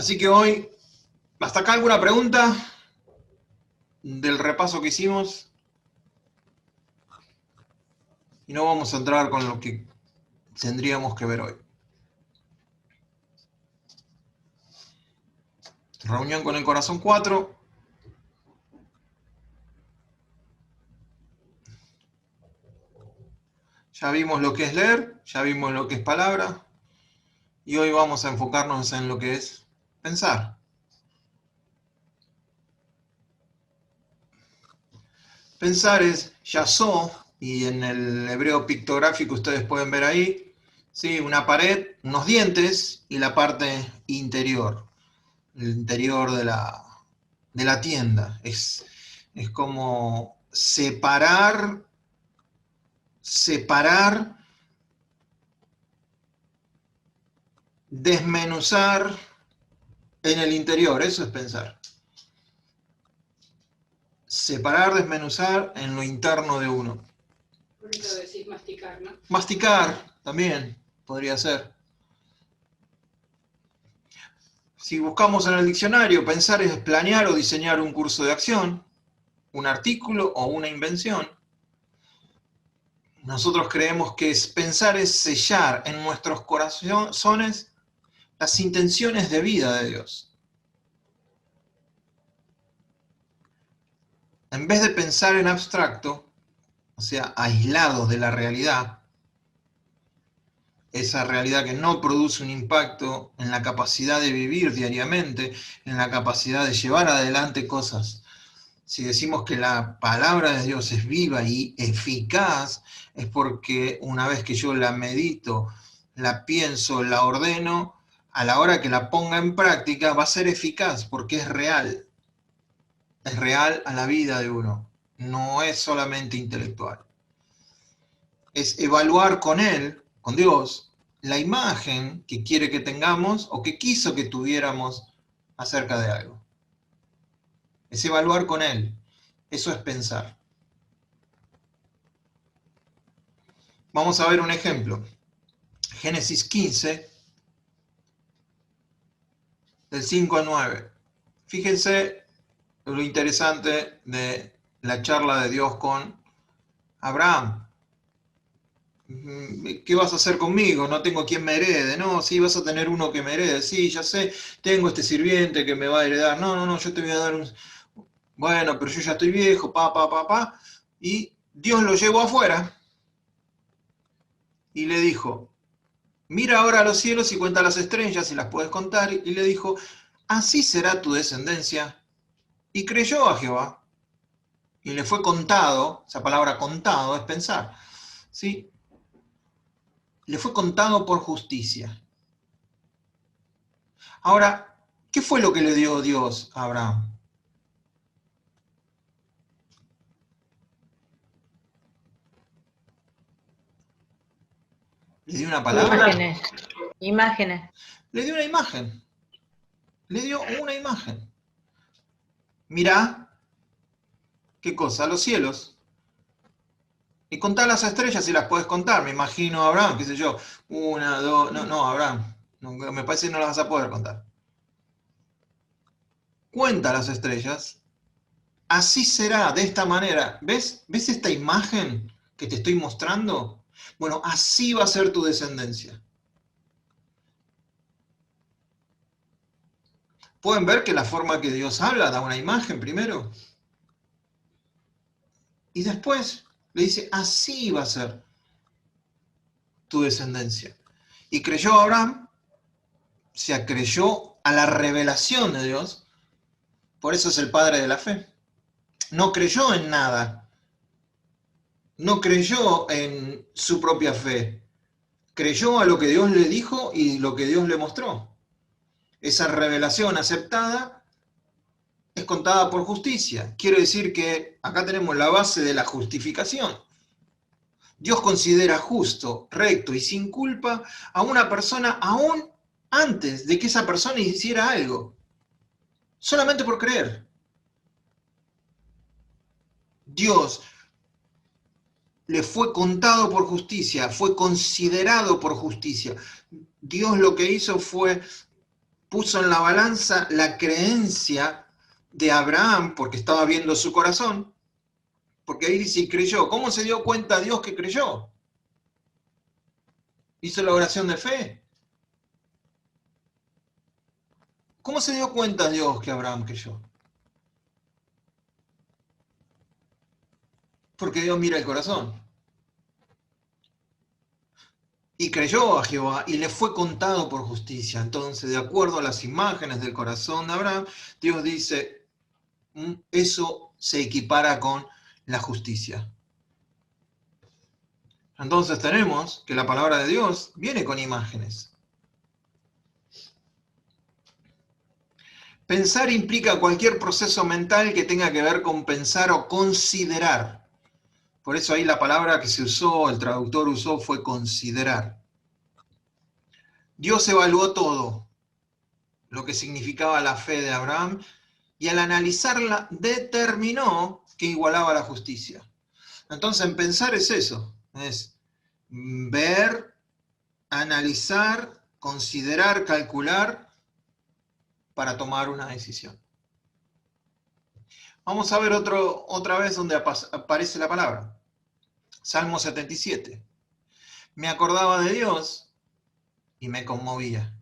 Así que hoy, ¿hasta acá alguna pregunta del repaso que hicimos? Y no vamos a entrar con lo que tendríamos que ver hoy. Reunión con el corazón 4. Ya vimos lo que es leer, ya vimos lo que es palabra, y hoy vamos a enfocarnos en lo que es pensar. Pensar es yasó, y en el hebreo pictográfico ustedes pueden ver ahí, ¿sí? Una pared, unos dientes y la parte interior, el interior de la tienda. Es como separar, desmenuzar en el interior, eso es pensar. Separar, desmenuzar en lo interno de uno. Por eso decís masticar, ¿no? Masticar también podría ser. Si buscamos en el diccionario, pensar es planear o diseñar un curso de acción, un artículo o una invención. Nosotros creemos que pensar es sellar en nuestros corazones las intenciones de vida de Dios. En vez de pensar en abstracto, o sea, aislados de la realidad, esa realidad que no produce un impacto en la capacidad de vivir diariamente, en la capacidad de llevar adelante cosas. Si decimos que la palabra de Dios es viva y eficaz, es porque una vez que yo la medito, la pienso, la ordeno, a la hora que la ponga en práctica va a ser eficaz porque es real. Es real a la vida de uno. No es solamente intelectual. Es evaluar con Él, con Dios, la imagen que quiere que tengamos o que quiso que tuviéramos acerca de algo. Es evaluar con Él. Eso es pensar. Vamos a ver un ejemplo. Génesis 15, del 5 al 9. Fíjense lo interesante de la charla de Dios con Abraham. ¿Qué vas a hacer conmigo? No tengo quien me herede. No, sí, vas a tener uno que me herede. Sí, ya sé, tengo este sirviente que me va a heredar. No, yo te voy a dar un... Bueno, pero yo ya estoy viejo, pa. Y Dios lo llevó afuera y le dijo, mira ahora a los cielos y cuenta las estrellas si las puedes contar. Y le dijo, así será tu descendencia. Y creyó a Jehová. Y le fue contado, esa palabra contado es pensar, ¿sí? Le fue contado por justicia. Ahora, ¿qué fue lo que le dio Dios a Abraham? ¿Le dio una palabra? Imágenes. Le dio una imagen. Le dio una imagen. Mirá, ¿qué cosa? Los cielos. Y contá las estrellas si las puedes contar. Me imagino a Abraham, qué sé yo. Una, dos, no, Abraham. No, me parece que no las vas a poder contar. Cuenta las estrellas. Así será, de esta manera. ¿Ves esta imagen que te estoy mostrando? Bueno, así va a ser tu descendencia. ¿Pueden ver que la forma que Dios habla da una imagen primero? Y después le dice, así va a ser tu descendencia. Y creyó Abraham, se acreyó a la revelación de Dios, por eso es el padre de la fe. No creyó en nada, no creyó en su propia fe, creyó a lo que Dios le dijo y lo que Dios le mostró. Esa revelación aceptada es contada por justicia. Quiere decir que acá tenemos la base de la justificación. Dios considera justo, recto y sin culpa a una persona aún antes de que esa persona hiciera algo, solamente por creer. Dios le fue contado por justicia, fue considerado por justicia. Dios lo que hizo fue puso en la balanza la creencia de Abraham, porque estaba viendo su corazón, porque ahí dice, y creyó. ¿Cómo se dio cuenta Dios que creyó? Hizo la oración de fe. ¿Cómo se dio cuenta Dios que Abraham creyó? Porque Dios mira el corazón. Y creyó a Jehová y le fue contado por justicia. Entonces, de acuerdo a las imágenes del corazón de Abraham, Dios dice, eso se equipara con la justicia. Entonces tenemos que la palabra de Dios viene con imágenes. Pensar implica cualquier proceso mental que tenga que ver con pensar o considerar. Por eso ahí la palabra que se usó, el traductor usó, fue considerar. Dios evaluó todo lo que significaba la fe de Abraham y al analizarla determinó que igualaba la justicia. Entonces en pensar es eso, es ver, analizar, considerar, calcular para tomar una decisión. Vamos a ver otra vez donde aparece la palabra. Salmo 77. Me acordaba de Dios y me conmovía.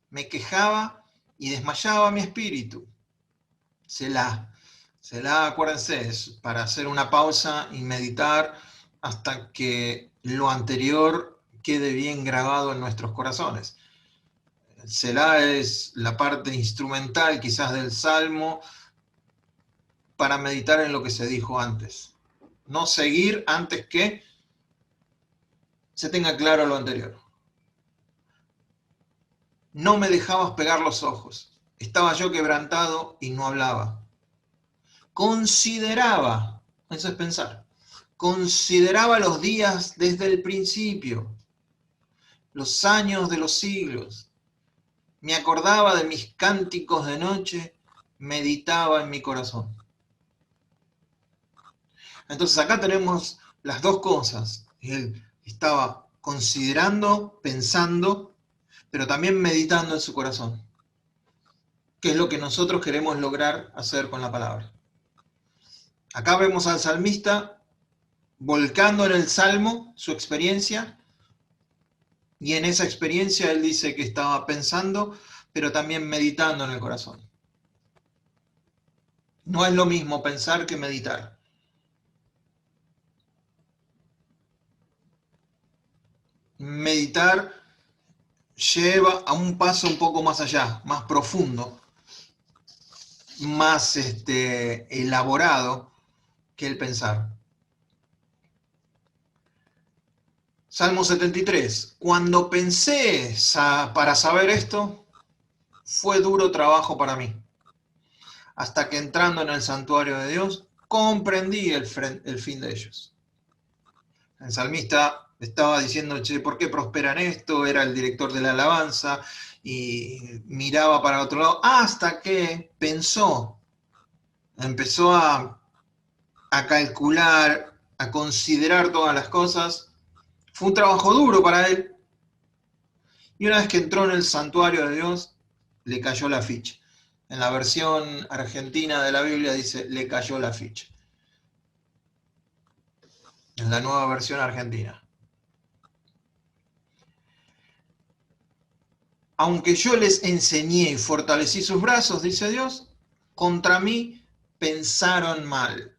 Me quejaba y desmayaba mi espíritu. Selah, acuérdense, es para hacer una pausa y meditar hasta que lo anterior quede bien grabado en nuestros corazones. Selah es la parte instrumental quizás del Salmo para meditar en lo que se dijo antes. No seguir antes que se tenga claro lo anterior. No me dejabas pegar los ojos. Estaba yo quebrantado y no hablaba. Consideraba, eso es pensar, consideraba los días desde el principio, los años de los siglos. Me acordaba de mis cánticos de noche, meditaba en mi corazón. Entonces acá tenemos las dos cosas. Él estaba considerando, pensando, pero también meditando en su corazón. ¿Qué es lo que nosotros queremos lograr hacer con la palabra? Acá vemos al salmista volcando en el salmo su experiencia, y en esa experiencia él dice que estaba pensando, pero también meditando en el corazón. No es lo mismo pensar que meditar. Meditar lleva a un paso un poco más allá, más profundo, más elaborado que el pensar. Salmo 73. Cuando pensé para saber esto, fue duro trabajo para mí. Hasta que entrando en el santuario de Dios, comprendí el fin de ellos. El salmista estaba diciendo, che, ¿por qué prosperan esto? Era el director de la alabanza y miraba para otro lado, hasta que pensó, empezó a calcular, a considerar todas las cosas. Fue un trabajo duro para él. Y una vez que entró en el santuario de Dios, le cayó la ficha. En la versión argentina de la Biblia dice, le cayó la ficha. En la nueva versión argentina. Aunque yo les enseñé y fortalecí sus brazos, dice Dios, contra mí pensaron mal.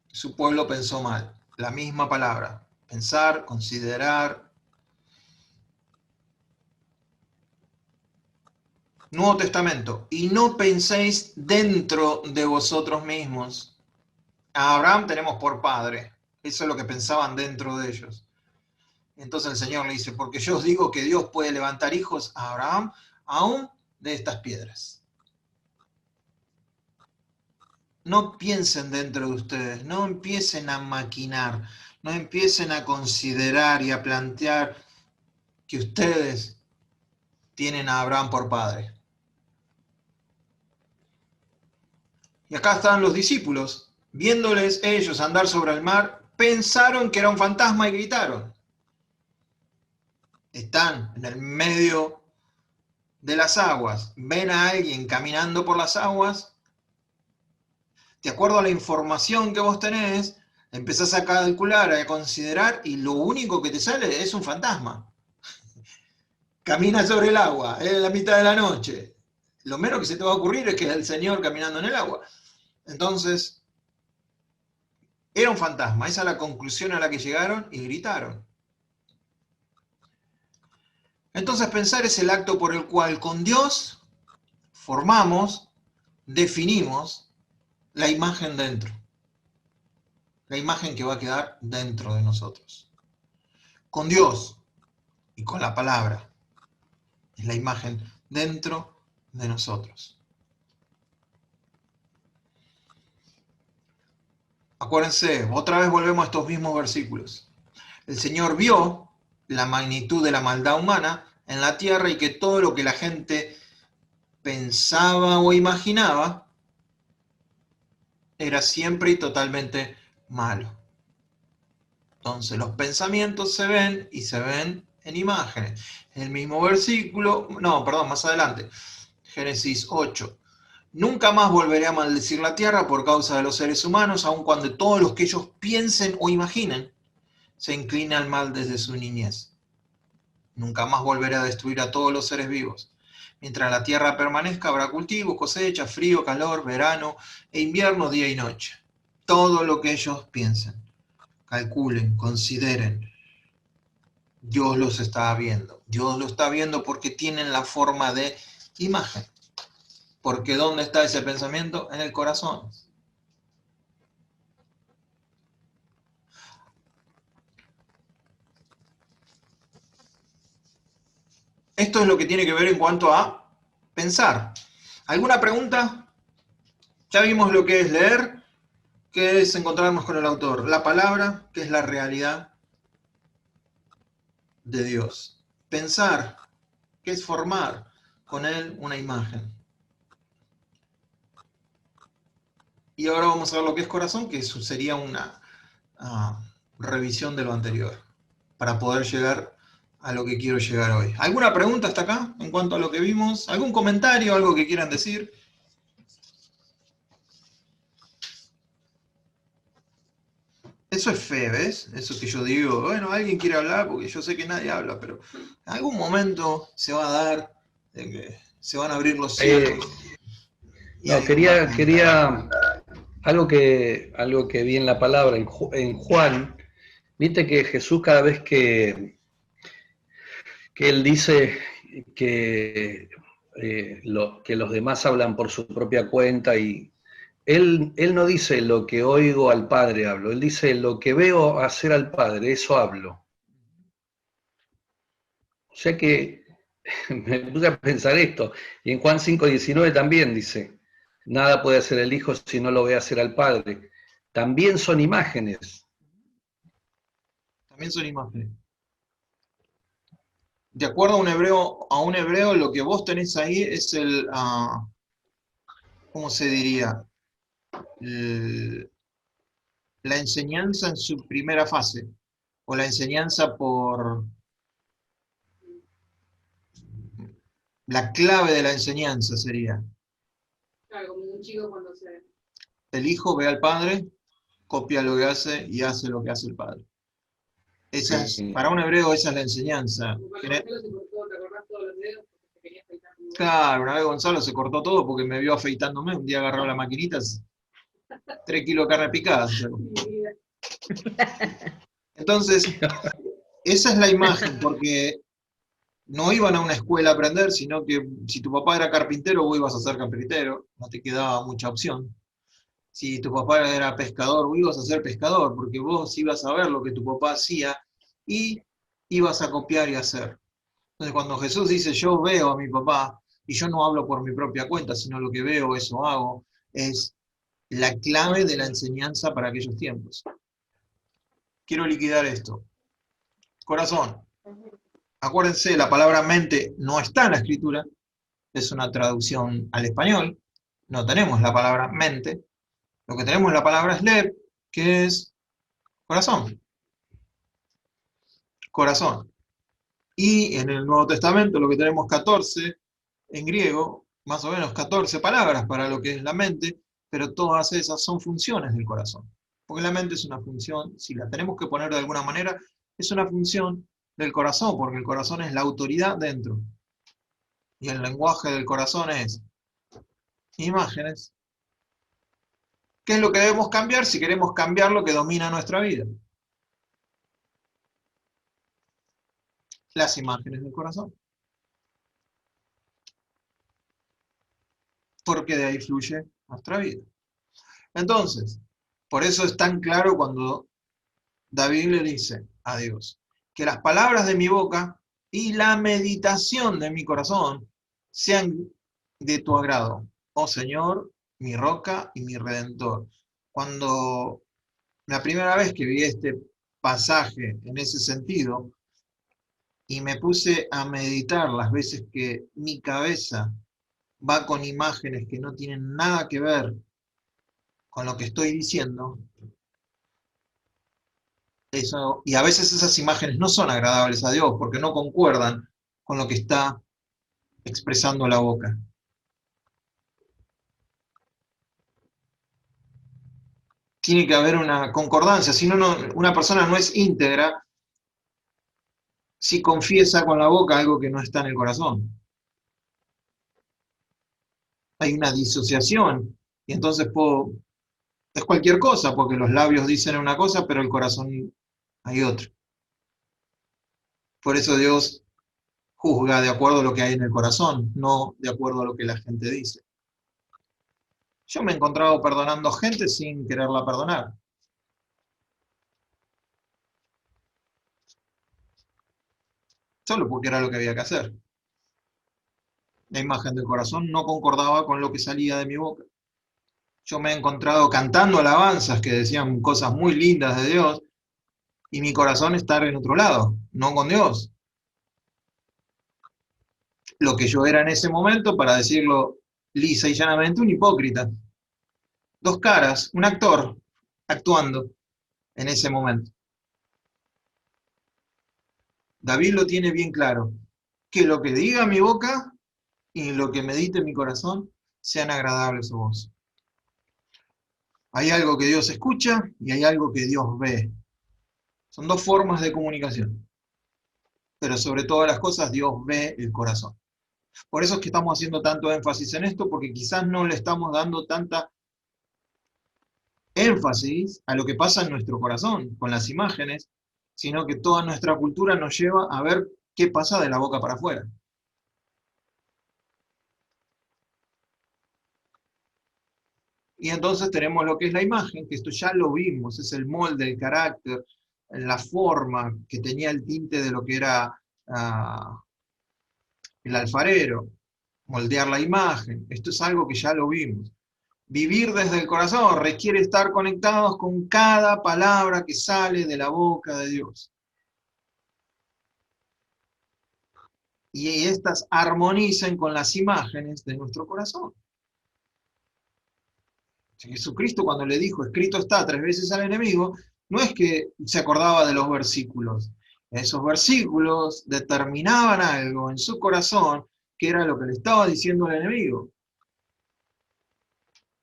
Su pueblo pensó mal. La misma palabra. Pensar, considerar. Nuevo Testamento. Y no penséis dentro de vosotros mismos. A Abraham tenemos por padre. Eso es lo que pensaban dentro de ellos. Entonces el Señor le dice, porque yo os digo que Dios puede levantar hijos a Abraham aún de estas piedras. No piensen dentro de ustedes, no empiecen a maquinar, no empiecen a considerar y a plantear que ustedes tienen a Abraham por padre. Y acá están los discípulos, viéndoles ellos andar sobre el mar, pensaron que era un fantasma y gritaron. Están en el medio de las aguas, ven a alguien caminando por las aguas, de acuerdo a la información que vos tenés, empezás a calcular, a considerar, y lo único que te sale es un fantasma. Camina sobre el agua, es la mitad de la noche. Lo menos que se te va a ocurrir es que es el Señor caminando en el agua. Entonces, era un fantasma. Esa es la conclusión a la que llegaron y gritaron. Entonces, pensar es el acto por el cual con Dios formamos, definimos la imagen dentro. La imagen que va a quedar dentro de nosotros. Con Dios y con la palabra. Es la imagen dentro de nosotros. Acuérdense, otra vez volvemos a estos mismos versículos. El Señor vio la magnitud de la maldad humana en la tierra y que todo lo que la gente pensaba o imaginaba era siempre y totalmente malo. Entonces los pensamientos se ven y se ven en imágenes. En el mismo versículo, más adelante, Génesis 8. Nunca más volveré a maldecir la tierra por causa de los seres humanos, aun cuando todos los que ellos piensen o imaginen se inclinen al mal desde su niñez. Nunca más volveré a destruir a todos los seres vivos. Mientras la tierra permanezca, habrá cultivo, cosecha, frío, calor, verano e invierno, día y noche. Todo lo que ellos piensen, calculen, consideren. Dios los está viendo. Dios lo está viendo porque tienen la forma de imagen. Porque ¿dónde está ese pensamiento? En el corazón. Esto es lo que tiene que ver en cuanto a pensar. ¿Alguna pregunta? Ya vimos lo que es leer, que es encontrarnos con el autor. La palabra, que es la realidad de Dios. Pensar, que es formar con él una imagen. Y ahora vamos a ver lo que es corazón, que eso sería una revisión de lo anterior, para poder llegar a lo que quiero llegar hoy. ¿Alguna pregunta hasta acá en cuanto a lo que vimos? ¿Algún comentario, algo que quieran decir? Eso es fe, ¿ves? Eso que yo digo, bueno, alguien quiere hablar, porque yo sé que nadie habla, pero en algún momento se va a dar, se van a abrir los cielos. No, quería algo que vi en la palabra, en Juan, viste que Jesús cada vez que él dice que, que los demás hablan por su propia cuenta y él no dice lo que oigo al Padre hablo, él dice lo que veo hacer al Padre, eso hablo. O sea que me puse a pensar esto, y en Juan 5:19 también dice, nada puede hacer el Hijo si no lo ve hacer al Padre. También son imágenes. También son imágenes. De acuerdo a un hebreo, lo que vos tenés ahí es el, ¿cómo se diría? La enseñanza en su primera fase, o la enseñanza por la clave de la enseñanza sería. Claro, como un chico cuando se... El hijo ve al padre, copia lo que hace y hace lo que hace el padre. Esa es, para un hebreo esa es la enseñanza. Claro, una vez Gonzalo se cortó todo porque me vio afeitándome, un día agarró la maquinita, 3 kilos de carne picada. Entonces, esa es la imagen, porque no iban a una escuela a aprender, sino que si tu papá era carpintero, vos ibas a ser carpintero, no te quedaba mucha opción. Si tu papá era pescador, vos ibas a ser pescador, porque vos ibas a ver lo que tu papá hacía y ibas a copiar y hacer. Entonces cuando Jesús dice, yo veo a mi papá, y yo no hablo por mi propia cuenta, sino lo que veo, eso hago, es la clave de la enseñanza para aquellos tiempos. Quiero liquidar esto. Corazón. Acuérdense, la palabra mente no está en la escritura, es una traducción al español, no tenemos la palabra mente, lo que tenemos la palabra es leer, que es corazón. Corazón. Y en el Nuevo Testamento lo que tenemos 14 en griego más o menos 14 palabras para lo que es la mente, pero todas esas son funciones del corazón. Porque la mente es una función, si la tenemos que poner de alguna manera, es una función del corazón, porque el corazón es la autoridad dentro. Y el lenguaje del corazón es imágenes. ¿Qué es lo que debemos cambiar si queremos cambiar lo que domina nuestra vida? Las imágenes del corazón. Porque de ahí fluye nuestra vida. Entonces, por eso es tan claro cuando David le dice a Dios, que las palabras de mi boca y la meditación de mi corazón sean de tu agrado, oh Señor, mi roca y mi redentor. Cuando la primera vez que vi este pasaje en ese sentido, y me puse a meditar las veces que mi cabeza va con imágenes que no tienen nada que ver con lo que estoy diciendo, eso, y a veces esas imágenes no son agradables a Dios porque no concuerdan con lo que está expresando la boca. Tiene que haber una concordancia, si no, una persona no es íntegra si confiesa con la boca algo que no está en el corazón. Hay una disociación, y entonces es cualquier cosa, porque los labios dicen una cosa, pero el corazón hay otra. Por eso Dios juzga de acuerdo a lo que hay en el corazón, no de acuerdo a lo que la gente dice. Yo me he encontrado perdonando gente sin quererla perdonar. Solo porque era lo que había que hacer. La imagen del corazón no concordaba con lo que salía de mi boca. Yo me he encontrado cantando alabanzas que decían cosas muy lindas de Dios y mi corazón estar en otro lado, no con Dios. Lo que yo era en ese momento, para decirlo lisa y llanamente, un hipócrita. Dos caras, un actor actuando en ese momento. David lo tiene bien claro, que lo que diga mi boca y lo que medite mi corazón sean agradables a vos. Hay algo que Dios escucha y hay algo que Dios ve. Son dos formas de comunicación. Pero sobre todas las cosas Dios ve el corazón. Por eso es que estamos haciendo tanto énfasis en esto, porque quizás no le estamos dando tanta énfasis a lo que pasa en nuestro corazón, con las imágenes, sino que toda nuestra cultura nos lleva a ver qué pasa de la boca para afuera. Y entonces tenemos lo que es la imagen, que esto ya lo vimos, es el molde, el carácter, la forma que tenía el tinte de lo que era el alfarero, moldear la imagen. Esto es algo que ya lo vimos. Vivir desde el corazón requiere estar conectados con cada palabra que sale de la boca de Dios. Y estas armonicen con las imágenes de nuestro corazón. Jesucristo cuando le dijo, escrito está 3 veces al enemigo, no es que se acordaba de los versículos. Esos versículos determinaban algo en su corazón que era lo que le estaba diciendo el enemigo.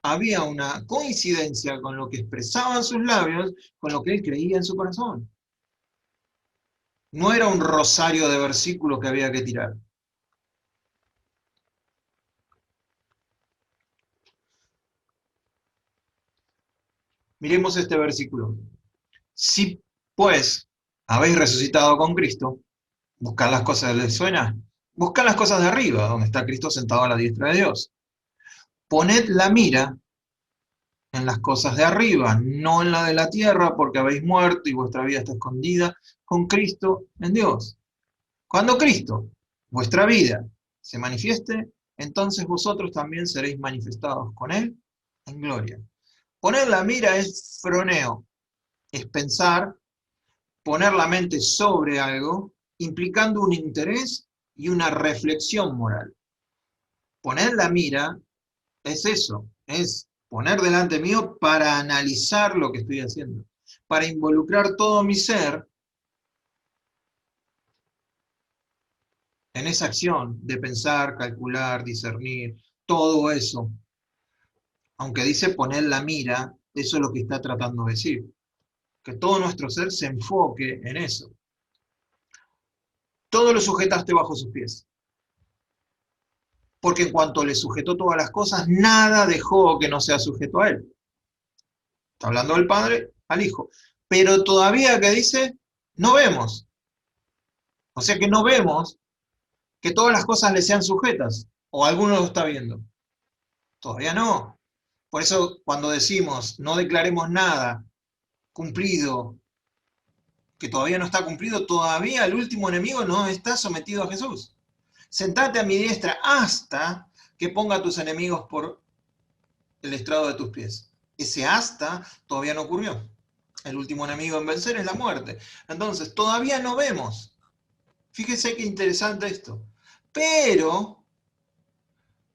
Había una coincidencia con lo que expresaban sus labios, con lo que él creía en su corazón. No era un rosario de versículos que había que tirar. Miremos este versículo. Si, pues, habéis resucitado con Cristo, buscad las cosas, ¿les suena? Buscad las cosas de arriba, donde está Cristo sentado a la diestra de Dios. Poned la mira en las cosas de arriba, no en la de la tierra, porque habéis muerto y vuestra vida está escondida con Cristo en Dios. Cuando Cristo, vuestra vida, se manifieste, entonces vosotros también seréis manifestados con Él en gloria. Poner la mira es froneo, es pensar, poner la mente sobre algo, implicando un interés y una reflexión moral. Poner la mira es eso, es poner delante mío para analizar lo que estoy haciendo, para involucrar todo mi ser en esa acción de pensar, calcular, discernir, todo eso, aunque dice poner la mira, eso es lo que está tratando de decir, que todo nuestro ser se enfoque en eso. Todo lo sujetaste bajo sus pies. Porque en cuanto le sujetó todas las cosas, nada dejó que no sea sujeto a él. Está hablando del Padre al Hijo. Pero todavía que dice, no vemos. O sea que no vemos que todas las cosas le sean sujetas. O alguno lo está viendo. Todavía no. Por eso cuando decimos, no declaremos nada cumplido, que todavía no está cumplido, todavía el último enemigo no está sometido a Jesús. Sentate a mi diestra hasta que ponga a tus enemigos por el estrado de tus pies. Ese hasta todavía no ocurrió. El último enemigo en vencer es la muerte. Entonces, todavía no vemos. Fíjese qué interesante esto. Pero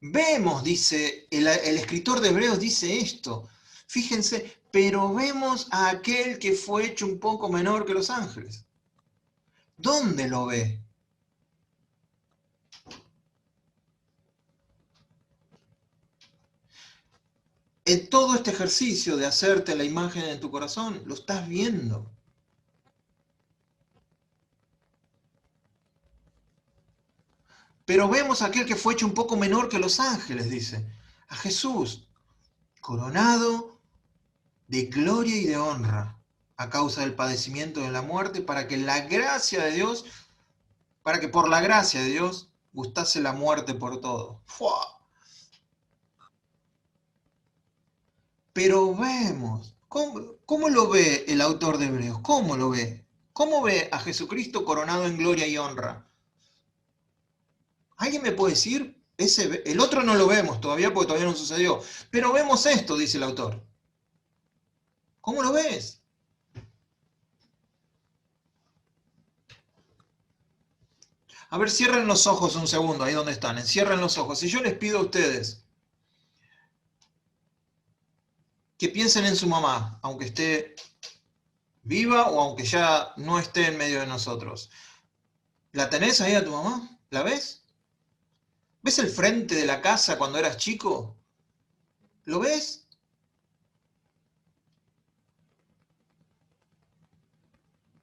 vemos, dice, el escritor de Hebreos dice esto. Fíjense, pero vemos a aquel que fue hecho un poco menor que los ángeles. ¿Dónde lo ve? En todo este ejercicio de hacerte la imagen en tu corazón, lo estás viendo. Pero vemos a aquel que fue hecho un poco menor que los ángeles, dice. A Jesús, coronado de gloria y de honra, a causa del padecimiento de la muerte, para que por la gracia de Dios, gustase la muerte por todo. ¡Fua! Pero vemos, ¿cómo lo ve el autor de Hebreos? ¿Cómo lo ve? ¿Cómo ve a Jesucristo coronado en gloria y honra? ¿Alguien me puede decir? El otro no lo vemos todavía porque todavía no sucedió. Pero vemos esto, dice el autor. ¿Cómo lo ves? A ver, cierren los ojos un segundo, ahí donde están. Cierren los ojos. Si yo les pido a ustedes que piensen en su mamá, aunque esté viva o aunque ya no esté en medio de nosotros. ¿La tenés ahí a tu mamá? ¿La ves? ¿Ves el frente de la casa cuando eras chico? ¿Lo ves?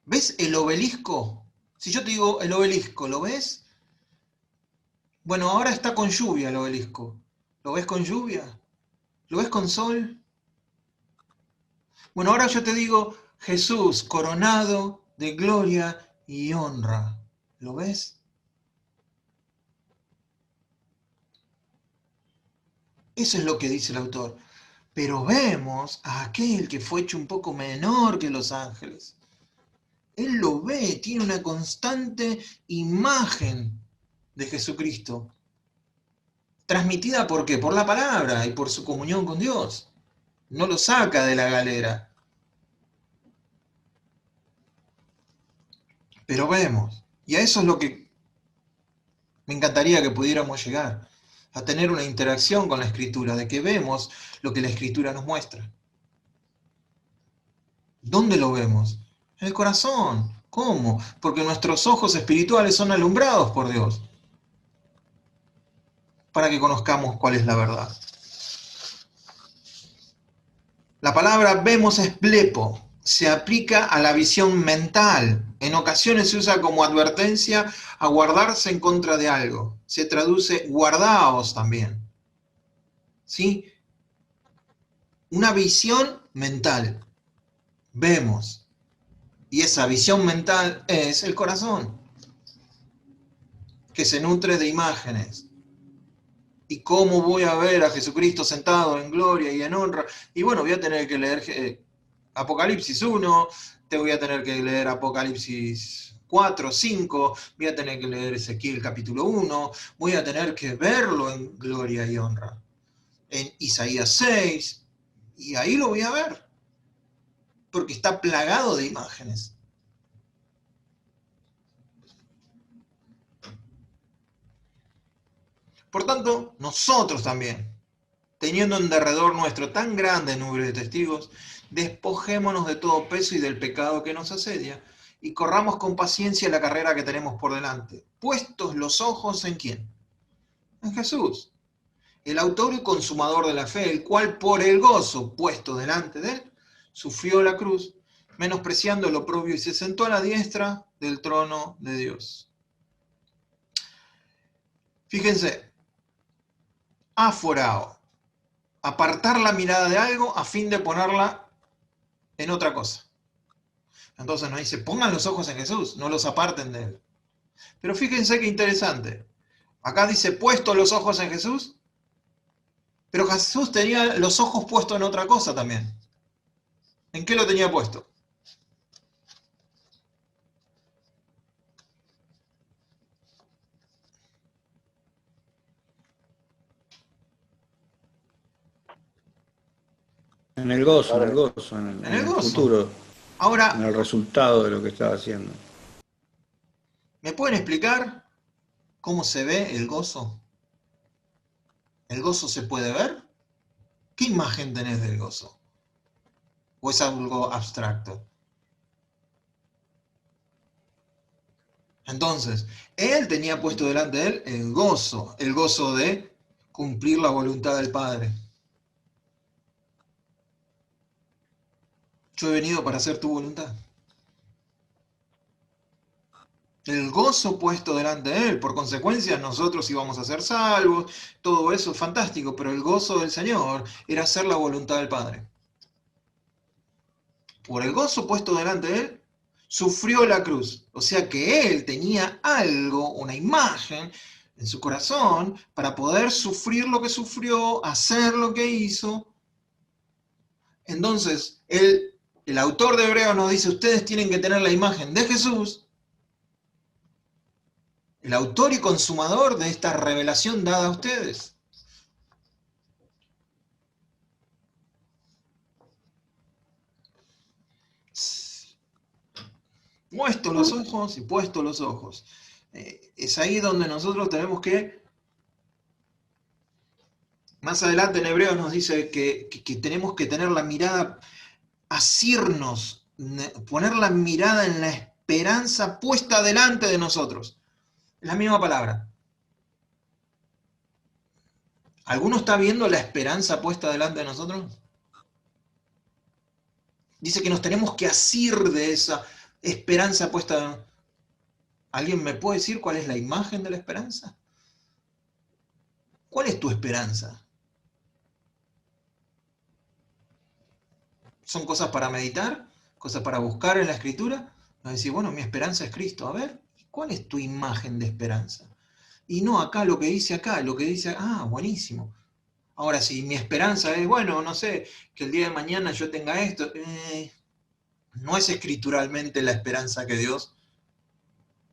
¿Ves el obelisco? Si yo te digo el obelisco, ¿lo ves? Bueno, ahora está con lluvia el obelisco. ¿Lo ves con lluvia? ¿Lo ves con sol? Bueno, ahora yo te digo Jesús coronado de gloria y honra. ¿Lo ves? Eso es lo que dice el autor. Pero vemos a aquel que fue hecho un poco menor que los ángeles. Él lo ve, tiene una constante imagen de Jesucristo. Transmitida ¿por qué? Por la palabra y por su comunión con Dios. No lo saca de la galera. Pero vemos. Y a eso es lo que me encantaría que pudiéramos llegar. A tener una interacción con la Escritura, de que vemos lo que la Escritura nos muestra. ¿Dónde lo vemos? En el corazón. ¿Cómo? Porque nuestros ojos espirituales son alumbrados por Dios. Para que conozcamos cuál es la verdad. La palabra vemos es blepo. Se aplica a la visión mental. En ocasiones se usa como advertencia a guardarse en contra de algo. Se traduce guardaos también. ¿Sí? Una visión mental. Vemos. Y esa visión mental es el corazón, que se nutre de imágenes. ¿Y cómo voy a ver a Jesucristo sentado en gloria y en honra? Y bueno, voy a tener que leer Apocalipsis 1, te voy a tener que leer Apocalipsis 4, 5, voy a tener que leer Ezequiel capítulo 1, voy a tener que verlo en gloria y honra. En Isaías 6, y ahí lo voy a ver, porque está plagado de imágenes. Por tanto, nosotros también, teniendo en derredor nuestro tan grande número de testigos, despojémonos de todo peso y del pecado que nos asedia, y corramos con paciencia la carrera que tenemos por delante. Puestos los ojos ¿en quién? En Jesús, el autor y consumador de la fe, el cual por el gozo puesto delante de él, sufrió la cruz, menospreciando lo oprobio y se sentó a la diestra del trono de Dios. Fíjense, aforao, apartar la mirada de algo a fin de ponerla en otra cosa. Entonces nos dice, pongan los ojos en Jesús, no los aparten de él. Pero fíjense qué interesante. Acá dice, puesto los ojos en Jesús, pero Jesús tenía los ojos puestos en otra cosa también. ¿En qué lo tenía puesto? En el gozo, En el gozo. futuro, Ahora, en el resultado de lo que estaba haciendo. ¿me pueden explicar cómo se ve el gozo? ¿El gozo se puede ver? ¿Qué imagen tenés del gozo? ¿O es algo abstracto? Entonces, él tenía puesto delante de él el gozo de cumplir la voluntad del Padre. Yo he venido para hacer tu voluntad. El gozo puesto delante de él, por consecuencia nosotros íbamos a ser salvos, todo eso es fantástico, pero el gozo del Señor era hacer la voluntad del Padre. Por el gozo puesto delante de él, sufrió la cruz. O sea que él tenía algo, una imagen en su corazón para poder sufrir lo que sufrió, hacer lo que hizo. Entonces, el autor de Hebreos nos dice, ustedes tienen que tener la imagen de Jesús, el autor y consumador de esta revelación dada a ustedes. Puesto los ojos y puesto los ojos. Es ahí donde nosotros tenemos que, más adelante en Hebreos nos dice que tenemos que tener la mirada, asirnos, poner la mirada en la esperanza puesta delante de nosotros. Es la misma palabra. ¿Alguno está viendo la esperanza puesta delante de nosotros? Dice que nos tenemos que asir de esa esperanza puesta. ¿Alguien me puede decir cuál es la imagen de la esperanza? ¿Cuál es tu esperanza? ¿Son cosas para meditar? ¿Cosas para buscar en la Escritura? Nos decir, bueno, mi esperanza es Cristo. A ver, ¿cuál es tu imagen de esperanza? Y no acá lo que dice acá, lo que dice, buenísimo. Ahora, si mi esperanza es, bueno, no sé, que el día de mañana yo tenga esto, no es escrituralmente la esperanza que Dios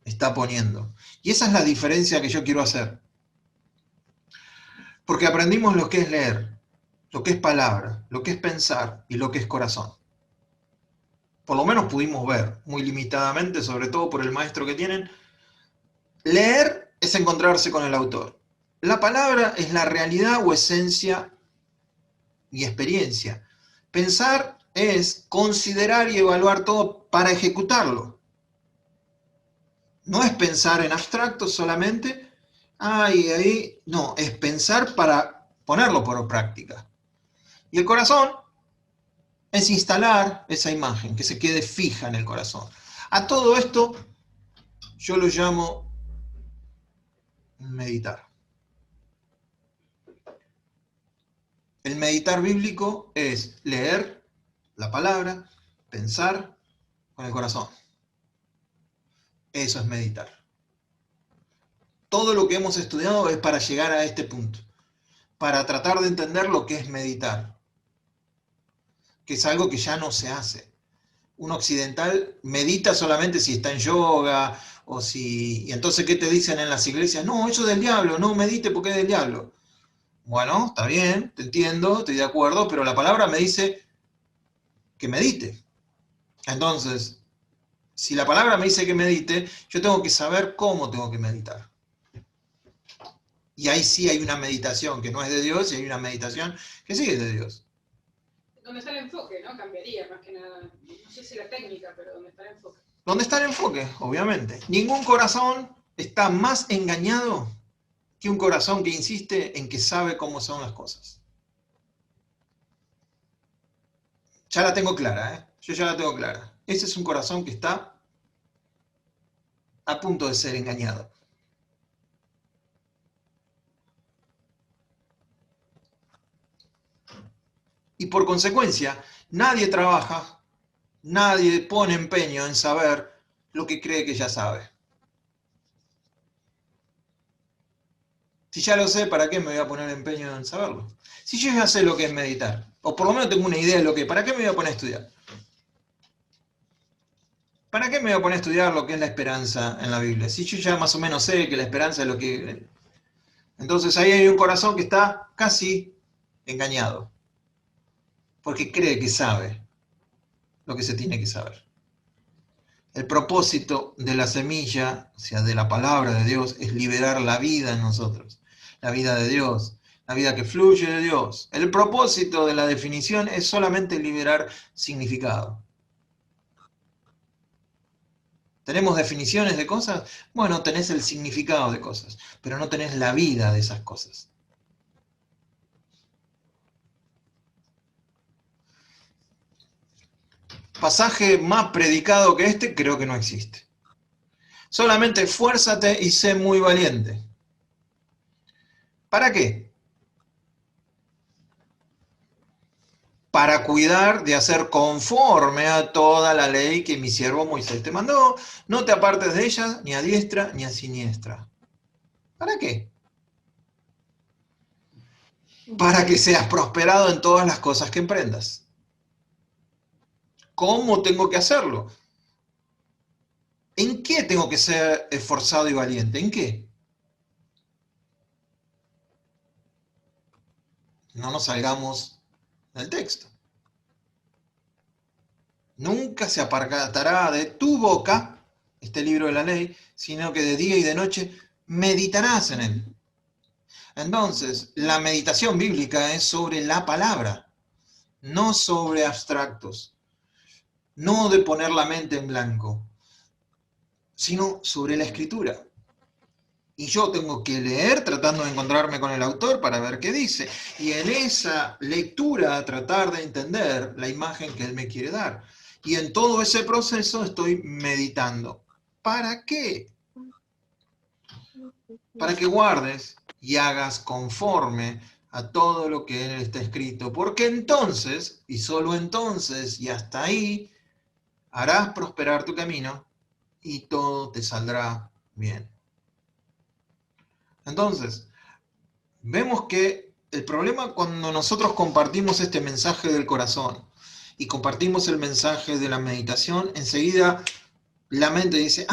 está poniendo. Y esa es la diferencia que yo quiero hacer. Porque aprendimos lo que es leer, lo que es palabra, lo que es pensar y lo que es corazón. Por lo menos pudimos ver, muy limitadamente, sobre todo por el maestro que tienen. Leer es encontrarse con el autor. La palabra es la realidad o esencia y experiencia. Pensar es considerar y evaluar todo para ejecutarlo. No es pensar en abstracto solamente, no, es pensar para ponerlo por práctica. Y el corazón es instalar esa imagen, que se quede fija en el corazón. A todo esto yo lo llamo meditar. El meditar bíblico es leer la palabra, pensar con el corazón. Eso es meditar. Todo lo que hemos estudiado es para llegar a este punto, para tratar de entender lo que es meditar, que es algo que ya no se hace. Un occidental medita solamente si está en yoga, y entonces, ¿qué te dicen en las iglesias? No, eso es del diablo, no medite porque es del diablo. Bueno, está bien, te entiendo, estoy de acuerdo, pero la palabra me dice que medite. Entonces, si la palabra me dice que medite, yo tengo que saber cómo tengo que meditar. Y ahí sí hay una meditación que no es de Dios y hay una meditación que sí es de Dios. Donde está el enfoque, ¿no? Cambiaría más que nada. No sé si la técnica, pero donde está el enfoque. ¿Dónde está el enfoque? Obviamente. Ningún corazón está más engañado que un corazón que insiste en que sabe cómo son las cosas. Ya la tengo clara, ¿eh? Yo ya la tengo clara. Ese es un corazón que está a punto de ser engañado. Y por consecuencia, nadie trabaja, nadie pone empeño en saber lo que cree que ya sabe. Si ya lo sé, ¿para qué me voy a poner empeño en saberlo? Si yo ya sé lo que es meditar, o por lo menos tengo una idea de lo que es, ¿para qué me voy a poner a estudiar? ¿Para qué me voy a poner a estudiar lo que es la esperanza en la Biblia? Si yo ya más o menos sé que la esperanza es lo que... Entonces ahí hay un corazón que está casi engañado, porque cree que sabe lo que se tiene que saber. El propósito de la semilla, o sea, de la palabra de Dios, es liberar la vida en nosotros, la vida de Dios, la vida que fluye de Dios. El propósito de la definición es solamente liberar significado. ¿Tenemos definiciones de cosas? Bueno, tenés el significado de cosas, pero no tenés la vida de esas cosas. Pasaje más predicado que este creo que no existe. Solamente esfuérzate y sé muy valiente. ¿Para qué? Para cuidar de hacer conforme a toda la ley que mi siervo Moisés te mandó. No te apartes de ella ni a diestra ni a siniestra. ¿Para qué? Para que seas prosperado en todas las cosas que emprendas. ¿Cómo tengo que hacerlo? ¿En qué tengo que ser esforzado y valiente? ¿En qué? No nos salgamos del texto. Nunca se apartará de tu boca este libro de la ley, sino que de día y de noche meditarás en él. Entonces, la meditación bíblica es sobre la palabra, no sobre abstractos, no de poner la mente en blanco, sino sobre la escritura. Y yo tengo que leer tratando de encontrarme con el autor para ver qué dice. Y en esa lectura tratar de entender la imagen que él me quiere dar. Y en todo ese proceso estoy meditando. ¿Para qué? Para que guardes y hagas conforme a todo lo que en él está escrito. Porque entonces, y solo entonces, y hasta ahí, harás prosperar tu camino y todo te saldrá bien. Entonces, vemos que el problema cuando nosotros compartimos este mensaje del corazón y compartimos el mensaje de la meditación, enseguida la mente dice,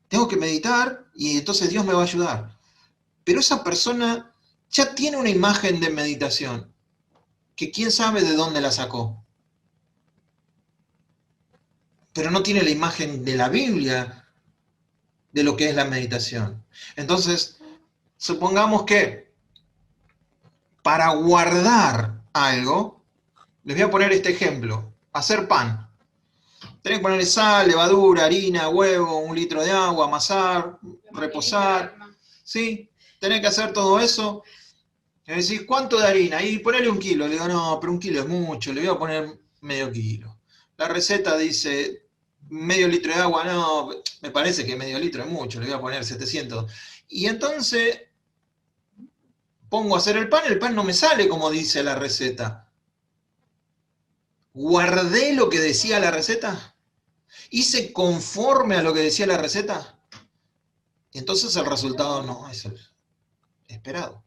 tengo que meditar y entonces Dios me va a ayudar. Pero esa persona ya tiene una imagen de meditación, que quién sabe de dónde la sacó. Pero no tiene la imagen de la Biblia de lo que es la meditación. Entonces, supongamos que para guardar algo, les voy a poner este ejemplo, hacer pan. Tenés que ponerle sal, levadura, harina, huevo, 1 litro de agua, amasar, reposar. ¿Sí? Tenés que hacer todo eso. Y me decís, ¿cuánto de harina? Y ponele 1 kilo. Le digo, no, pero 1 kilo es mucho, le voy a poner medio kilo. La receta dice medio litro de agua, no, me parece que medio litro es mucho, le voy a poner 700. Y entonces pongo a hacer el pan no me sale como dice la receta. ¿Guardé lo que decía la receta? ¿Hice conforme a lo que decía la receta? Y entonces el resultado no es el esperado.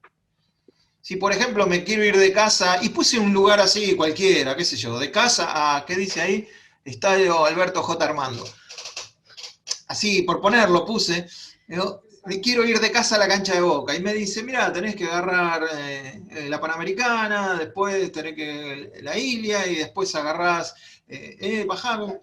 Si por ejemplo me quiero ir de casa y puse un lugar así cualquiera, qué sé yo, de casa a, ¿qué dice ahí? Estadio Alberto J. Armando. Así, por ponerlo puse, digo, me quiero ir de casa a la cancha de Boca. Y me dice, mira, tenés que agarrar la Panamericana, después tenés que la Ilia, y después agarrás, bajar.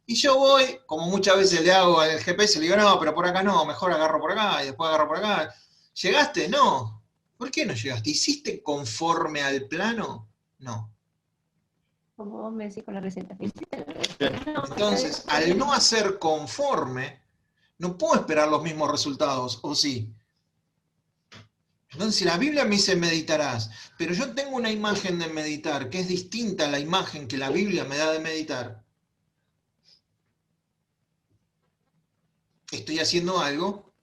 Y yo voy, como muchas veces le hago al GPS, le digo, no, pero por acá no, mejor agarro por acá, y después agarro por acá. ¿Llegaste? No. ¿Por qué no llegaste? ¿Hiciste conforme al plano? No. como vos me decís con la receta. Entonces, al no hacer conforme, no puedo esperar los mismos resultados, ¿o sí? Entonces, si la Biblia me dice meditarás, pero yo tengo una imagen de meditar que es distinta a la imagen que la Biblia me da de meditar, estoy haciendo algo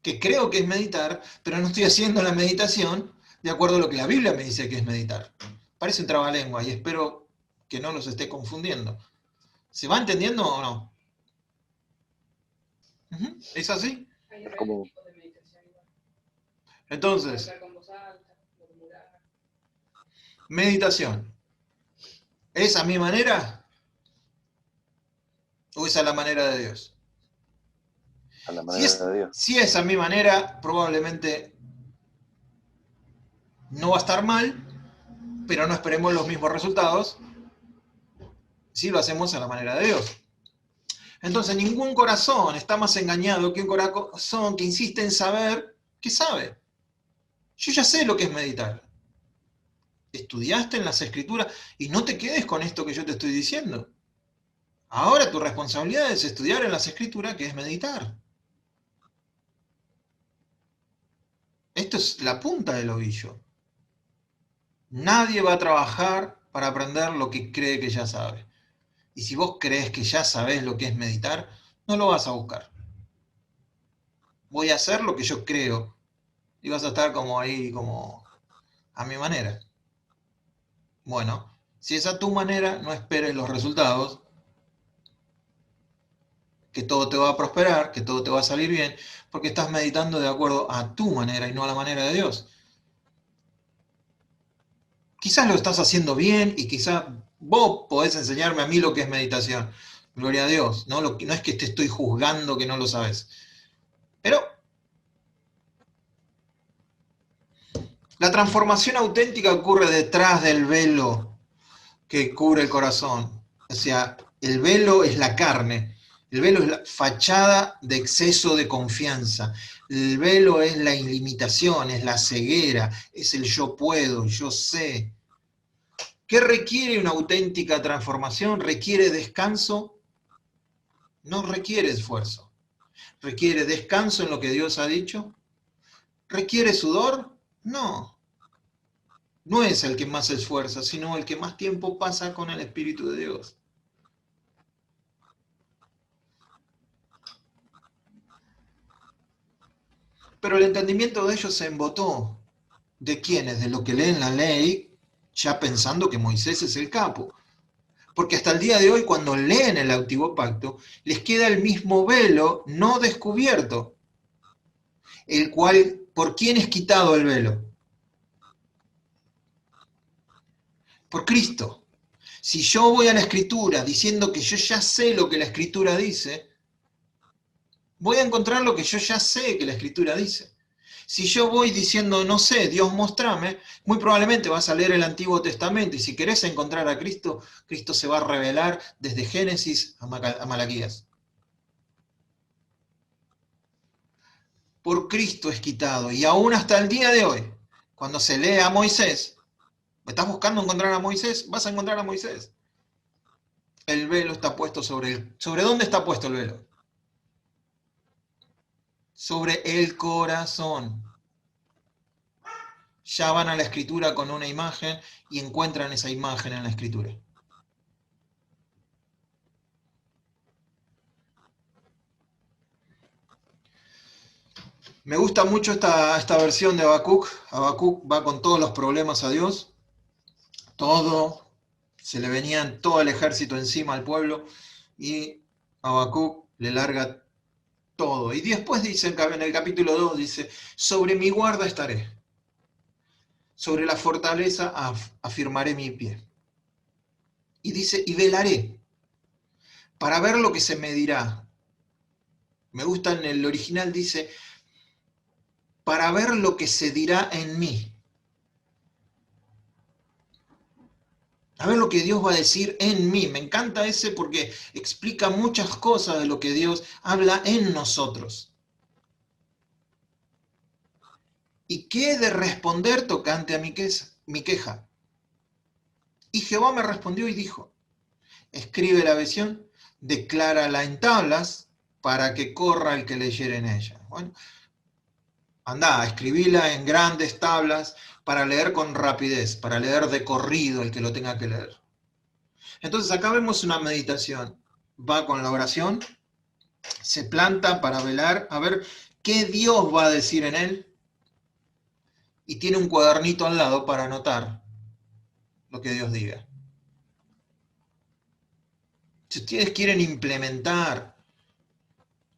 que creo que es meditar, pero no estoy haciendo la meditación de acuerdo a lo que la Biblia me dice que es meditar. Parece un trabalengua y espero que no los esté confundiendo. ¿Se va entendiendo o no? ¿Es así? Hay Es como- diferentes tipos de meditación igual. Entonces, Hablar con voz alta, murmurar. meditación. ¿Es a mi manera? ¿O es a la manera de Dios? a la Si manera es, de Dios. si es a mi manera, probablemente no va a estar mal, pero no esperemos los mismos resultados si lo hacemos a la manera de Dios. Entonces, ningún corazón está más engañado que un corazón que insiste en saber que sabe. Yo ya sé lo que es meditar. Estudiaste en las Escrituras y no te quedes con esto que yo te estoy diciendo. Ahora tu responsabilidad es estudiar en las Escrituras, que es meditar. Esto es la punta del ovillo. Nadie va a trabajar para aprender lo que cree que ya sabe. Y si vos crees que ya sabés lo que es meditar, no lo vas a buscar. Voy a hacer lo que yo creo. Y vas a estar como ahí, como a mi manera. Bueno, si es a tu manera, no esperes los resultados, que todo te va a prosperar, que todo te va a salir bien, porque estás meditando de acuerdo a tu manera y no a la manera de Dios. Quizás lo estás haciendo bien y quizás vos podés enseñarme a mí lo que es meditación. Gloria a Dios. No es que te estoy juzgando que no lo sabes. Pero la transformación auténtica ocurre detrás del velo que cubre el corazón. O sea, el velo es la carne. El velo es la fachada de exceso de confianza. El velo es la ilimitación, es la ceguera, es el yo puedo, yo sé. ¿Qué requiere una auténtica transformación? ¿Requiere descanso? No requiere esfuerzo. ¿Requiere descanso en lo que Dios ha dicho? ¿Requiere sudor? No. No es el que más se esfuerza, sino el que más tiempo pasa con el Espíritu de Dios. Pero el entendimiento de ellos se embotó. ¿De quiénes? De lo que leen la ley, ya pensando que Moisés es el capo. Porque hasta el día de hoy, cuando leen el Antiguo Pacto, les queda el mismo velo no descubierto, el cual, ¿por quién es quitado el velo? Por Cristo. Si yo voy a la Escritura diciendo que yo ya sé lo que la Escritura dice, voy a encontrar lo que yo ya sé que la Escritura dice. Si yo voy diciendo, no sé, Dios mostrame, muy probablemente vas a leer el Antiguo Testamento y si querés encontrar a Cristo, Cristo se va a revelar desde Génesis a Malaquías. Por Cristo es quitado. Y aún hasta el día de hoy, cuando se lee a Moisés, ¿estás buscando encontrar a Moisés? Vas a encontrar a Moisés. El velo está puesto sobre él. ¿Sobre dónde está puesto el velo? Sobre el corazón. Ya van a la Escritura con una imagen y encuentran esa imagen en la Escritura. Me gusta mucho esta versión de Habacuc. Habacuc va con todos los problemas a Dios. Todo, se le venían todo el ejército encima al pueblo y Habacuc le larga todo. Y después dice en el capítulo 2, dice, sobre mi guarda estaré. Sobre la fortaleza afirmaré mi pie. Y dice, y velaré para ver lo que se me dirá. Me gusta en el original, dice, para ver lo que se dirá en mí. A ver lo que Dios va a decir en mí. Me encanta ese porque explica muchas cosas de lo que Dios habla en nosotros. ¿Y qué he de responder tocante a mi queja? Y Jehová me respondió y dijo, escribe la visión, declárala en tablas, para que corra el que leyere en ella. Bueno, andá, escribíla en grandes tablas, para leer con rapidez, para leer de corrido el que lo tenga que leer. Entonces acá vemos una meditación. Va con la oración, se planta para velar, a ver qué Dios va a decir en él, y tiene un cuadernito al lado para anotar lo que Dios diga. Si ustedes quieren implementar,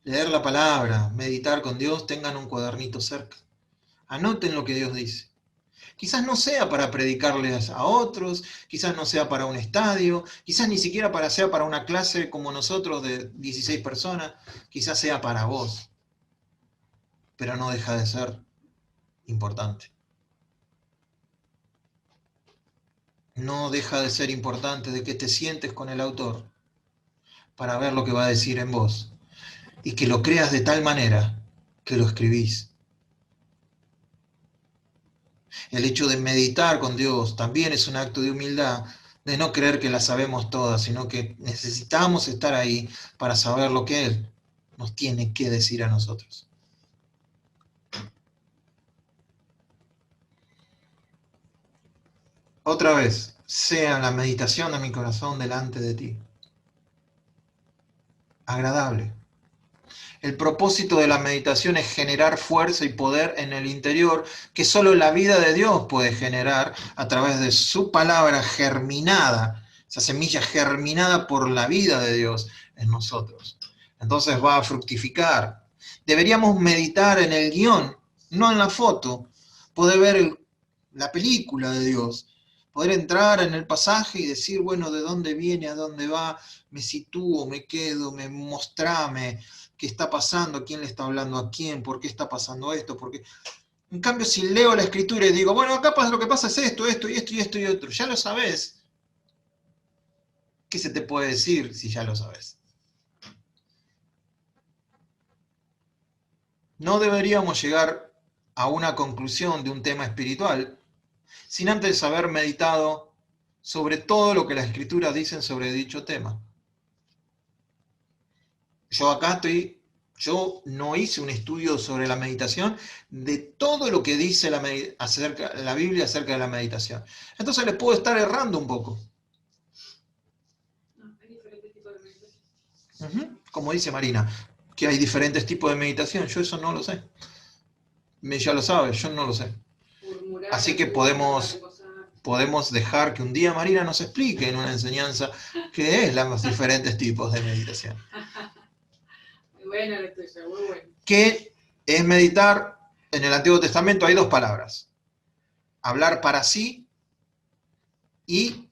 leer la palabra, meditar con Dios, tengan un cuadernito cerca. Anoten lo que Dios dice. Quizás no sea para predicarles a otros, quizás no sea para un estadio, quizás ni siquiera sea para una clase como nosotros de 16 personas, quizás sea para vos. Pero no deja de ser importante. No deja de ser importante de que te sientes con el autor para ver lo que va a decir en vos y que lo creas de tal manera que lo escribís. El hecho de meditar con Dios también es un acto de humildad, de no creer que la sabemos todas, sino que necesitamos estar ahí para saber lo que Él nos tiene que decir a nosotros. Otra vez, sea la meditación de mi corazón delante de ti. Agradable. El propósito de la meditación es generar fuerza y poder en el interior que solo la vida de Dios puede generar a través de su palabra germinada, esa semilla germinada por la vida de Dios en nosotros. Entonces va a fructificar. Deberíamos meditar en el guión, no en la foto. Poder ver la película de Dios. Poder entrar en el pasaje y decir, bueno, ¿de dónde viene? ¿A dónde va? Me sitúo, me quedo, mostrame qué está pasando, quién le está hablando a quién, por qué está pasando esto, por qué. En cambio, si leo la escritura y digo, bueno, acá lo que pasa es esto, esto y esto y esto y otro, ya lo sabes. ¿Qué se te puede decir si ya lo sabes? No deberíamos llegar a una conclusión de un tema espiritual sin antes haber meditado sobre todo lo que las escrituras dicen sobre dicho tema. Yo no hice un estudio sobre la meditación de todo lo que dice la Biblia acerca de la meditación. Entonces les puedo estar errando un poco. No, hay diferentes tipos de meditación. Como dice Marina, que hay diferentes tipos de meditación. Yo eso no lo sé. Ya lo sabes, yo no lo sé. Murmurar, Así que podemos dejar que un día Marina nos explique en una enseñanza qué es los diferentes tipos de meditación. Muy buena la tuya, muy buena. ¿Qué es meditar? En el Antiguo Testamento hay dos palabras. Hablar para sí y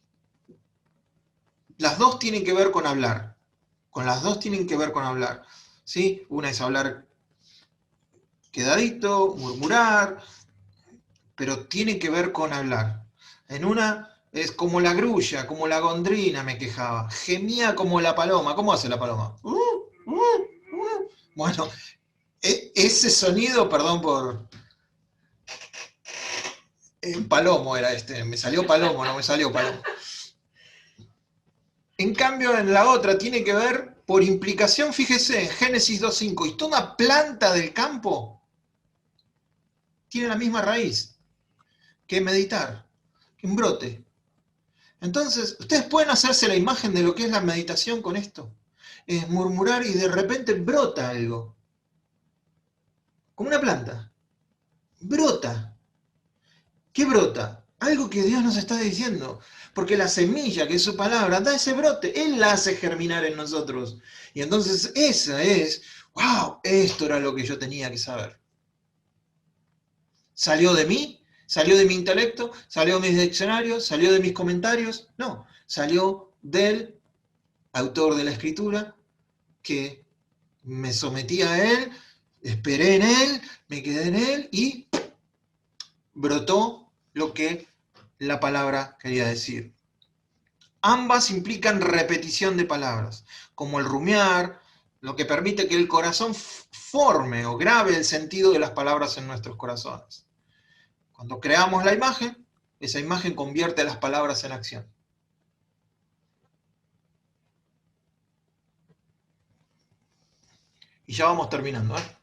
las dos tienen que ver con hablar. Con las dos tienen que ver con hablar. ¿Sí? Una es hablar quedadito, murmurar, pero tiene que ver con hablar. En una es como la grulla, como la golondrina, me quejaba. Gemía como la paloma. ¿Cómo hace la paloma? Bueno, ese sonido, perdón por... palomo era este, me salió palomo, no me salió palomo. En cambio, en la otra tiene que ver, por implicación, fíjese, en Génesis 2.5, y toda planta del campo tiene la misma raíz que meditar, que un brote. Entonces, ustedes pueden hacerse la imagen de lo que es la meditación con esto. Es murmurar y de repente brota algo. Como una planta. Brota. ¿Qué brota? Algo que Dios nos está diciendo. Porque la semilla, que es su palabra, da ese brote. Él la hace germinar en nosotros. Y entonces esa es, wow, esto era lo que yo tenía que saber. ¿Salió de mí? ¿Salió de mi intelecto? ¿Salió de mis diccionarios? ¿Salió de mis comentarios? No, salió del autor de la escritura, que me sometí a él, esperé en él, me quedé en él y brotó lo que la palabra quería decir. Ambas implican repetición de palabras, como el rumiar, lo que permite que el corazón forme o grabe el sentido de las palabras en nuestros corazones. Cuando creamos la imagen, esa imagen convierte las palabras en acción. Y ya vamos terminando, ¿eh?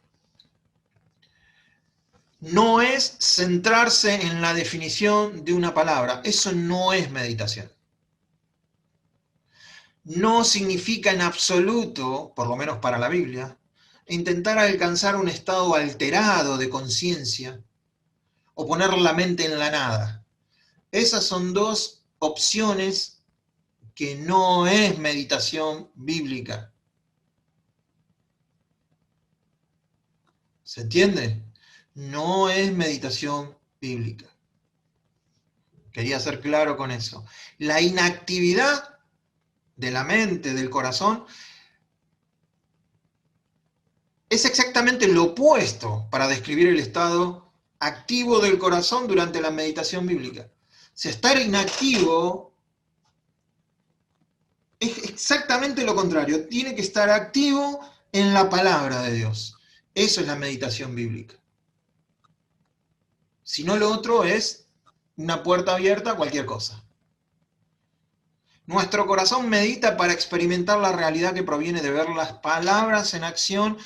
No es centrarse en la definición de una palabra. Eso no es meditación. No significa en absoluto, por lo menos para la Biblia, intentar alcanzar un estado alterado de conciencia o poner la mente en la nada. Esas son dos opciones que no es meditación bíblica. ¿Se entiende? No es meditación bíblica. Quería ser claro con eso. La inactividad de la mente, del corazón, es exactamente lo opuesto para describir el estado activo del corazón durante la meditación bíblica. Si estar inactivo es exactamente lo contrario. Tiene que estar activo en la palabra de Dios. Eso es la meditación bíblica. Si no, lo otro es una puerta abierta a cualquier cosa. Nuestro corazón medita para experimentar la realidad que proviene de ver las palabras en acción.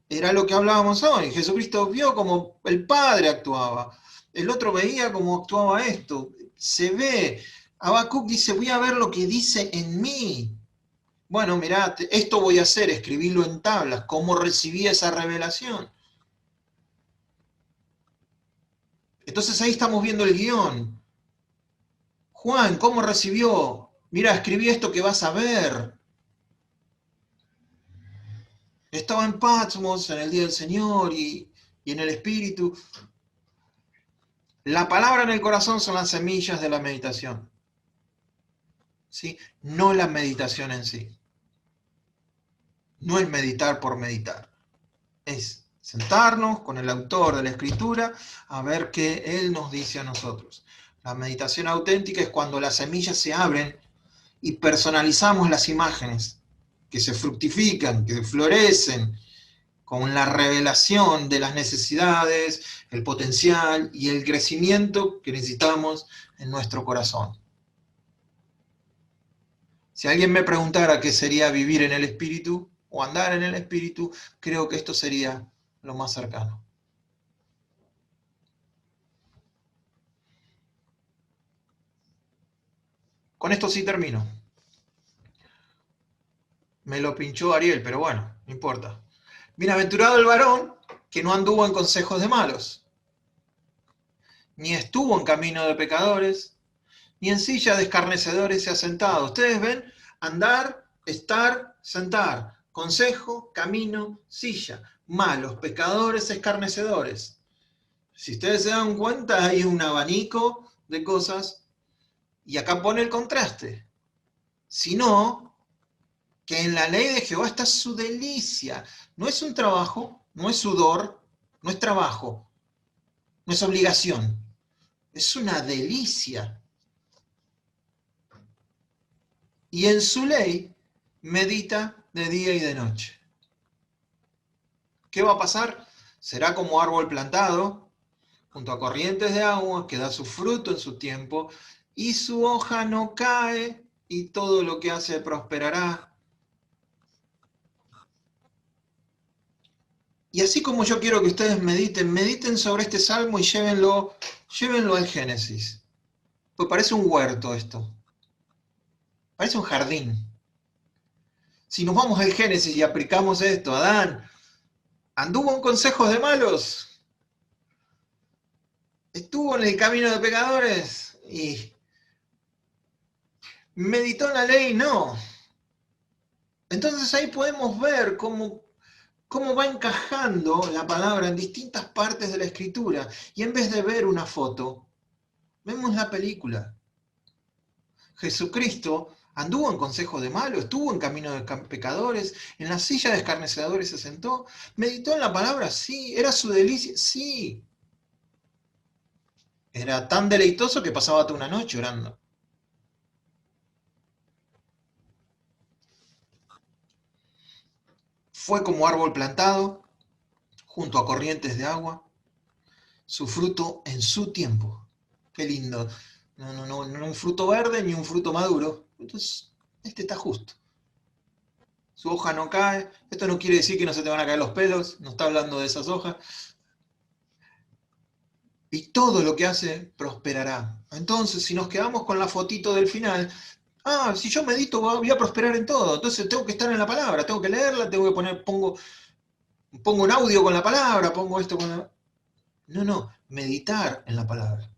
Era lo que hablábamos hoy. Jesucristo vio cómo el Padre actuaba. El otro veía cómo actuaba esto. Se ve. Habacuc dice, voy a ver lo que dice en mí. Bueno, mirá, esto voy a hacer, escribirlo en tablas. ¿Cómo recibí esa revelación? Entonces ahí estamos viendo el guión. Juan, ¿cómo recibió? Mira, escribí esto que vas a ver. Estaba en Patmos en el día del Señor y en el Espíritu. La palabra en el corazón son las semillas de la meditación. ¿Sí? No la meditación en sí. No es meditar por meditar. Es sentarnos con el autor de la Escritura a ver qué él nos dice a nosotros. La meditación auténtica es cuando las semillas se abren y personalizamos las imágenes que se fructifican, que florecen con la revelación de las necesidades, el potencial y el crecimiento que necesitamos en nuestro corazón. Si alguien me preguntara qué sería vivir en el Espíritu o andar en el Espíritu, creo que esto sería lo más cercano. Con esto sí termino. Me lo pinchó Ariel, pero bueno, no importa. Bienaventurado el varón que no anduvo en consejos de malos, ni estuvo en camino de pecadores, ni en silla de escarnecedores se ha sentado. Ustedes ven, andar, estar, sentar, consejo, camino, silla, malos, pecadores, escarnecedores. Si ustedes se dan cuenta, hay un abanico de cosas y acá pone el contraste. Si no, que en la ley de Jehová está su delicia. No es un trabajo, no es sudor, no es trabajo, no es obligación. Es una delicia. Y en su ley medita de día y de noche. ¿Qué va a pasar? Será como árbol plantado junto a corrientes de agua que da su fruto en su tiempo y su hoja no cae y todo lo que hace prosperará. Y así como yo quiero que ustedes mediten sobre este salmo y llévenlo al Génesis. Pues parece un huerto esto. Parece un jardín. Si nos vamos al Génesis y aplicamos esto, Adán, ¿anduvo en consejos de malos? ¿Estuvo en el camino de pecadores? ¿Y meditó en la ley? No. Entonces ahí podemos ver cómo va encajando la palabra en distintas partes de la Escritura. Y en vez de ver una foto, vemos la película. Jesucristo anduvo en consejo de malos, estuvo en camino de pecadores, en la silla de escarnecedores se sentó, meditó en la palabra, sí, era su delicia, sí. Era tan deleitoso que pasaba toda una noche orando. Fue como árbol plantado junto a corrientes de agua, su fruto en su tiempo. Qué lindo. No un fruto verde ni un fruto maduro. Entonces, este está justo. su hoja no cae. Esto no quiere decir que no se te van a caer los pelos, no está hablando de esas hojas. Y todo lo que hace prosperará. Entonces, si nos quedamos con la fotito del final, si yo medito voy a prosperar en todo. Entonces tengo que estar en la palabra, tengo que leerla, tengo que poner, pongo un audio con la palabra, pongo esto con la... No, meditar en la palabra.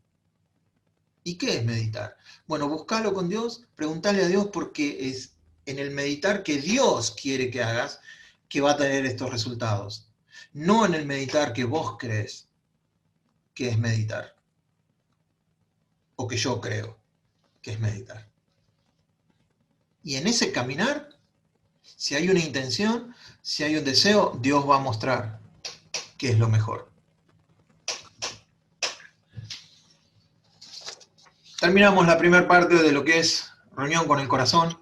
¿Y qué es meditar? Bueno, buscalo con Dios, preguntale a Dios porque es en el meditar que Dios quiere que hagas que va a tener estos resultados. No en el meditar que vos crees que es meditar. O que yo creo que es meditar. Y en ese caminar, si hay una intención, si hay un deseo, Dios va a mostrar qué es lo mejor. Terminamos la primera parte de lo que es reunión con el corazón.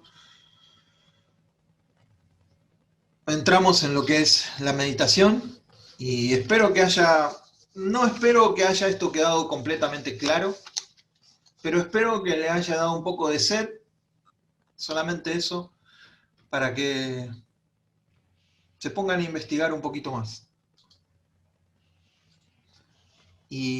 Entramos en lo que es la meditación y espero que haya, no espero que haya esto quedado completamente claro, pero espero que le haya dado un poco de sed, solamente eso, para que se pongan a investigar un poquito más. Y